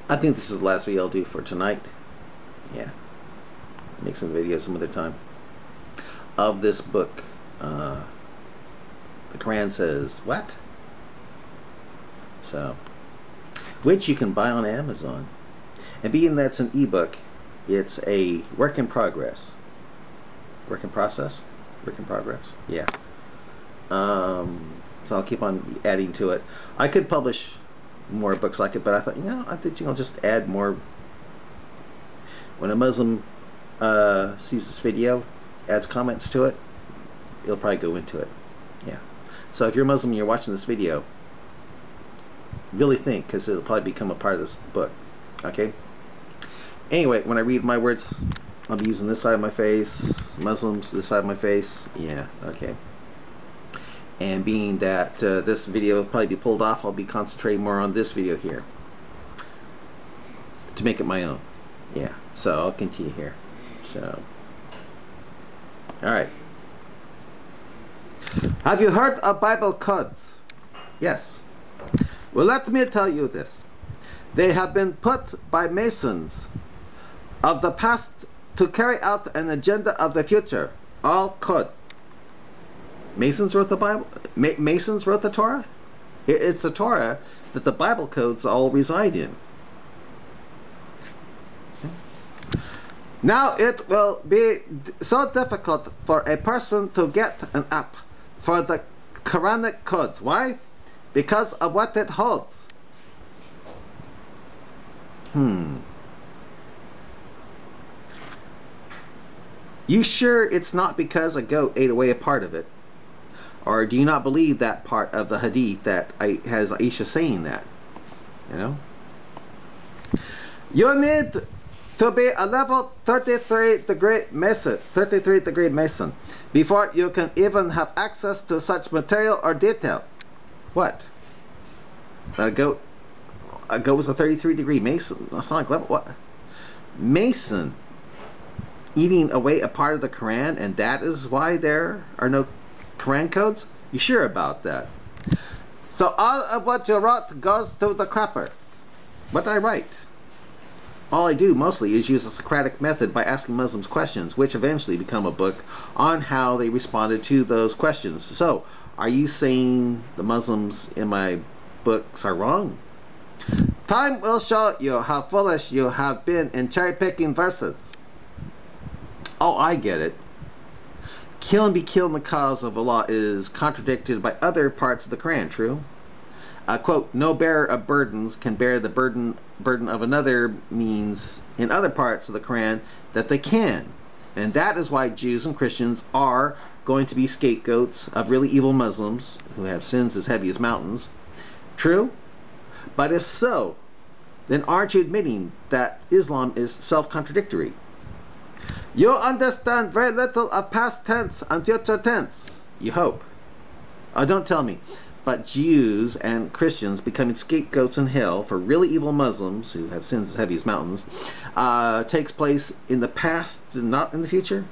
I think this is the last video I'll do for tonight. Yeah. Make some videos some other time. Of this book. The Quran says, what? So, which you can buy on Amazon. And being that's an ebook, it's a work in progress. Work in process? Work in progress? Yeah. So I'll keep on adding to it. I could publish more books like it, but I thought, I think I'll just add more. When a Muslim sees this video, adds comments to it, it'll probably go into it. Yeah. So if you're Muslim and you're watching this video, really think, because it'll probably become a part of this book. Okay? Anyway, when I read my words, I'll be using this side of my face, Muslims this side of my face. Yeah, okay. And being that this video will probably be pulled off, I'll be concentrating more on this video here to make it my own. Yeah, so I'll continue here. So, alright. Have you heard of Bible codes? Yes. Well, let me tell you this. They have been put by Masons of the past to carry out an agenda of the future. All code. Masons wrote the Bible? Masons wrote the Torah? It's the Torah that the Bible codes all reside in. Now it will be so difficult for a person to get an app for the Quranic codes. Why? Because of what it holds. You sure it's not because a goat ate away a part of it? Or do you not believe that part of the hadith that has Aisha saying that? You know? You need to be a level 33 degree Mason before you can even have access to such material or detail. What? A goat was a 33 degree Mason. That's not like level. What? Mason eating away a part of the Quran, and that is why there are no Quran codes? You sure about that? So all of what you wrote goes to the crapper. What did I write? All I do mostly is use the Socratic method by asking Muslims questions, which eventually become a book on how they responded to those questions. So, are you saying the Muslims in my books are wrong? Time will show you how foolish you have been in cherry-picking verses. Oh, I get it. Kill and be killed in the cause of Allah is contradicted by other parts of the Quran, true? Quote, no bearer of burdens can bear the burden of another means in other parts of the Quran that they can. And that is why Jews and Christians are going to be scapegoats of really evil Muslims who have sins as heavy as mountains. True? But if so, then aren't you admitting that Islam is self-contradictory? You understand very little of past tense and future tense. You hope. Oh, don't tell me. But Jews and Christians becoming scapegoats in hell for really evil Muslims who have sins as heavy as mountains takes place in the past and not in the future?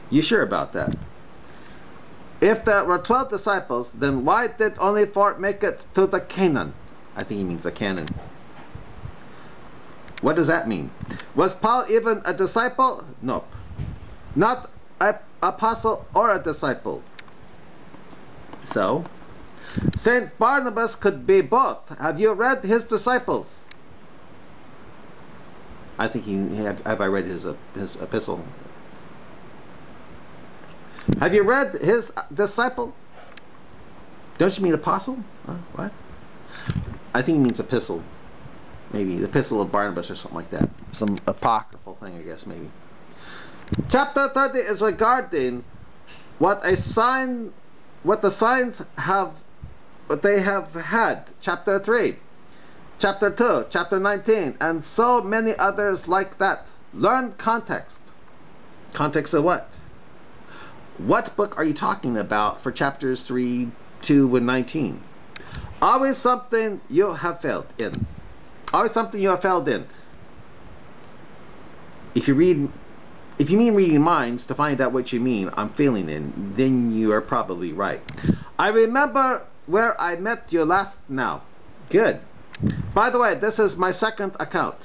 You sure about that? If there were 12 disciples, then why did only 4 make it to the Canaan? I think he means the canon. What does that mean? Was Paul even a disciple? Nope. Not an apostle or a disciple. So, Saint Barnabas could be both. Have you read his disciples? I think have I read his epistle? Have you read his disciple? Don't you mean apostle? What? I think he means epistle. Maybe the epistle of Barnabas or something like that. Some apocryphal thing, I guess, maybe. Chapter 30 is regarding what the signs have, what they have had. Chapter 3, Chapter 2, Chapter 19, and so many others like that. Learn context. Context of what? What book are you talking about for chapters 3, 2, and 19? Always something you have failed in. Always something you have failed in. If you mean reading minds to find out what you mean I'm failing in, then you are probably right. I remember where I met you last now. Good. By the way, this is my second account.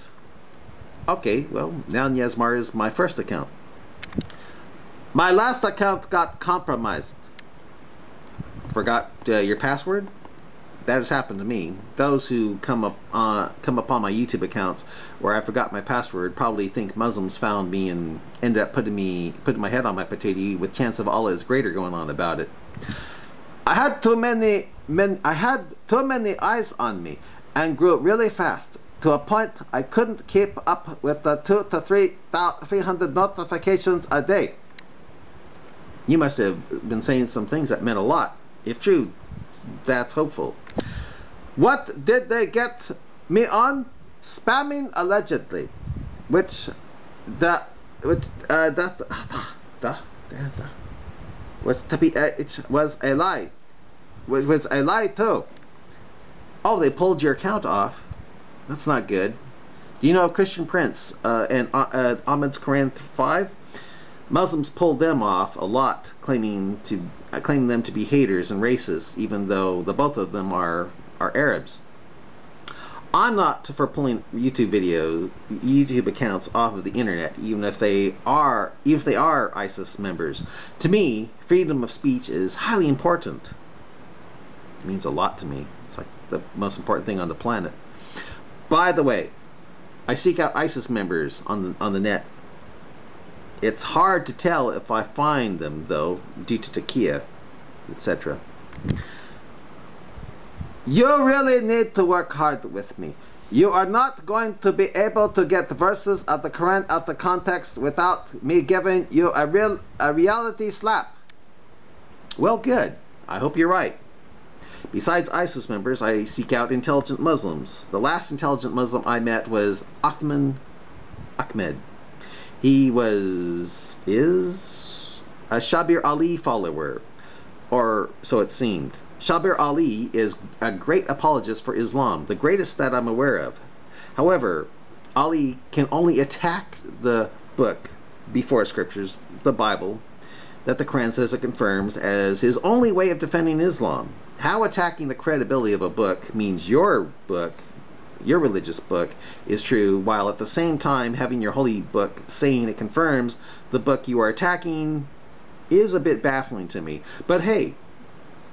Okay, well, now Nyezmar is my first account. My last account got compromised. Forgot your password? That has happened to me. Those who come upon my YouTube accounts where I forgot my password probably think Muslims found me and ended up putting my head on my potato with chance of Allah is greater going on about it. I had too many eyes on me and grew really fast to a point I couldn't keep up with the 200 to 300 notifications a day. You must have been saying some things that meant a lot. If true, that's hopeful. What did they get me on? Spamming allegedly, which it was a lie. Which was a lie too. Oh, they pulled your account off. That's not good. Do you know of Christian Prince and Ahmed's Quran 5? Muslims pulled them off a lot, claiming them to be haters and racists, even though the both of them are Arabs. I'm not for pulling YouTube accounts off of the internet, even if they are ISIS members. To me, freedom of speech is highly important. It means a lot to me. It's like the most important thing on the planet. By the way, I seek out ISIS members on the net. It's hard to tell if I find them, though, due to Takia, etc. You really need to work hard with me. You are not going to be able to get verses of the Quran out of context without me giving you a reality slap. Well, good. I hope you're right. Besides ISIS members, I seek out intelligent Muslims. The last intelligent Muslim I met was Ahmed. He is a Shabir Ali follower, or so it seemed. Shabir Ali is a great apologist for Islam, the greatest that I'm aware of. However, Ali can only attack the book before scriptures, the Bible, that the Quran says it confirms as his only way of defending Islam. How attacking the credibility of a book means your book, your religious book, is true, while at the same time having your holy book saying it confirms the book you are attacking is a bit baffling to me. But hey,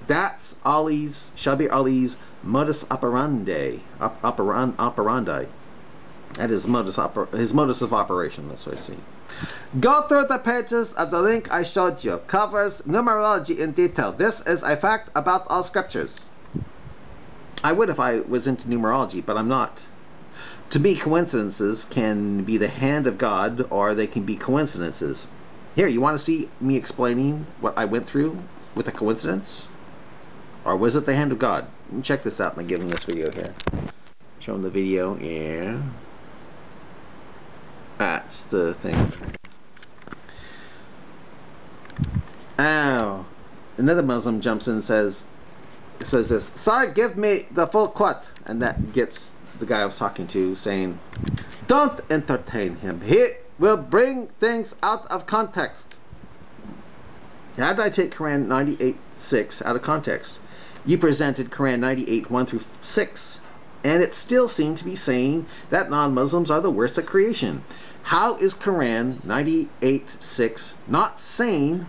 that's Shabir Ali's modus operandi. That is his modus of operation, that's what I see. Go through the pages of the link I showed you. Covers numerology in detail. This is a fact about all scriptures. I would if I was into numerology, but I'm not. To me, coincidences can be the hand of God, or they can be coincidences. Here, you want to see me explaining what I went through with a coincidence? Or was it the hand of God? Let me check this out. I'm giving this video here. Showing the video, yeah. That's the thing. Oh, another Muslim jumps in and says this, sorry, give me the full quote. And that gets the guy I was talking to saying, don't entertain him. He will bring things out of context. How did I take Quran 98:6 out of context? You presented Quran 98:1 through 6, and it still seemed to be saying that non-Muslims are the worst at creation. How is Quran 98:6 not saying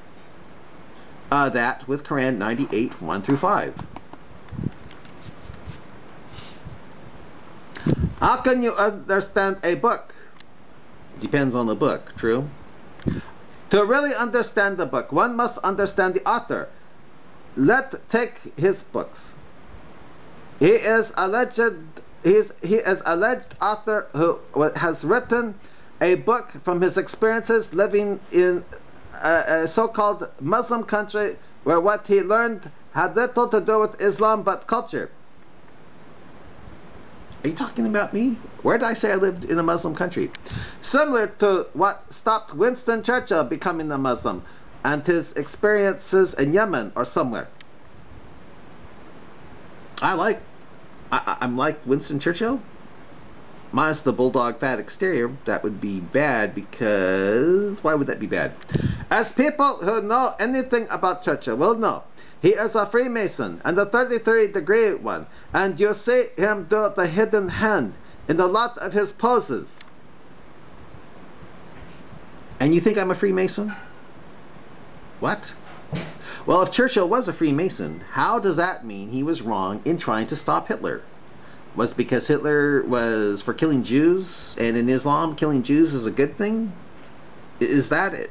that with Quran 98:1 through 5? How can you understand a book? Depends on the book, true? To really understand the book, one must understand the author. Let's take his books. He is alleged author who has written a book from his experiences living in a so-called Muslim country where what he learned had little to do with Islam but culture. Are you talking about me? Where did I say I lived in a Muslim country? Similar to what stopped Winston Churchill becoming a Muslim and his experiences in Yemen or somewhere. I'm like Winston Churchill. Minus the bulldog fat exterior, that would be bad because... Why would that be bad? As people who know anything about Churchill will know, he is a Freemason and a 33-degree one, and you see him do the hidden hand in a lot of his poses. And you think I'm a Freemason? What? Well, if Churchill was a Freemason, how does that mean he was wrong in trying to stop Hitler? Was it because Hitler was for killing Jews, and in Islam killing Jews is a good thing? Is that it?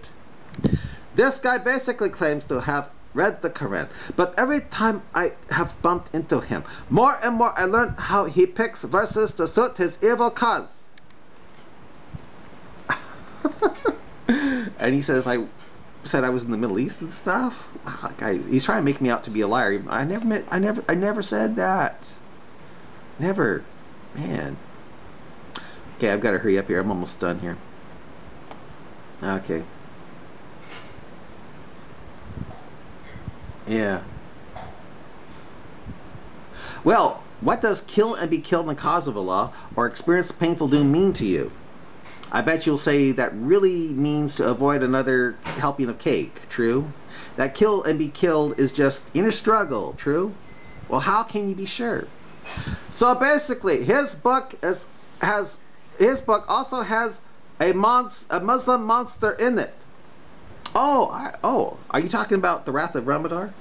This guy basically claims to have read the Quran, but every time I have bumped into him, more and more I learn how he picks verses to suit his evil cause. And he says I said I was in the Middle East and stuff. He's trying to make me out to be a liar. I never said that. Never. Man. Okay, I've got to hurry up here. I'm almost done here. Okay. Yeah. Well, what does kill and be killed in the cause of Allah or experience painful doom mean to you? I bet you'll say that really means to avoid another helping of cake. True? That kill and be killed is just inner struggle. True? Well, how can you be sure? So basically, his book also has a Muslim monster in it. Oh, are you talking about the Wrath of Ramadan?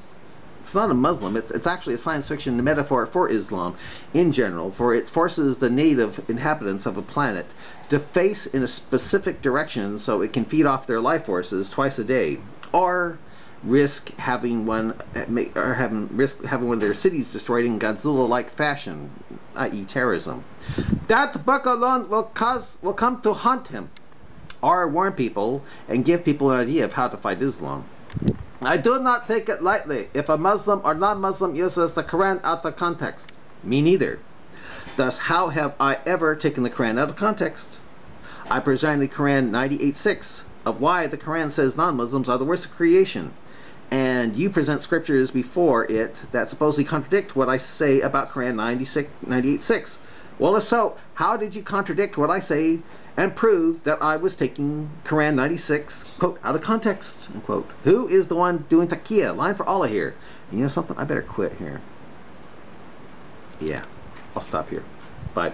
It's not a Muslim. It's actually a science fiction metaphor for Islam in general, for it forces the native inhabitants of a planet to face in a specific direction so it can feed off their life forces twice a day, or risk having one of their cities destroyed in Godzilla-like fashion, i.e. terrorism. That book alone will come to haunt him, or warn people and give people an idea of how to fight Islam. I do not take it lightly if a Muslim or non-Muslim uses the Quran out of context. Me neither. Thus, how have I ever taken the Quran out of context? I presented Quran 98:6 of why the Quran says non-Muslims are the worst of creation, and you present scriptures before it that supposedly contradict what I say about Quran 98:6. Well, if so, how did you contradict what I say and prove that I was taking Quran 96, quote, out of context, unquote? Who is the one doing taqiyya? Line for Allah here. And you know something? I better quit here. Yeah, I'll stop here. Bye.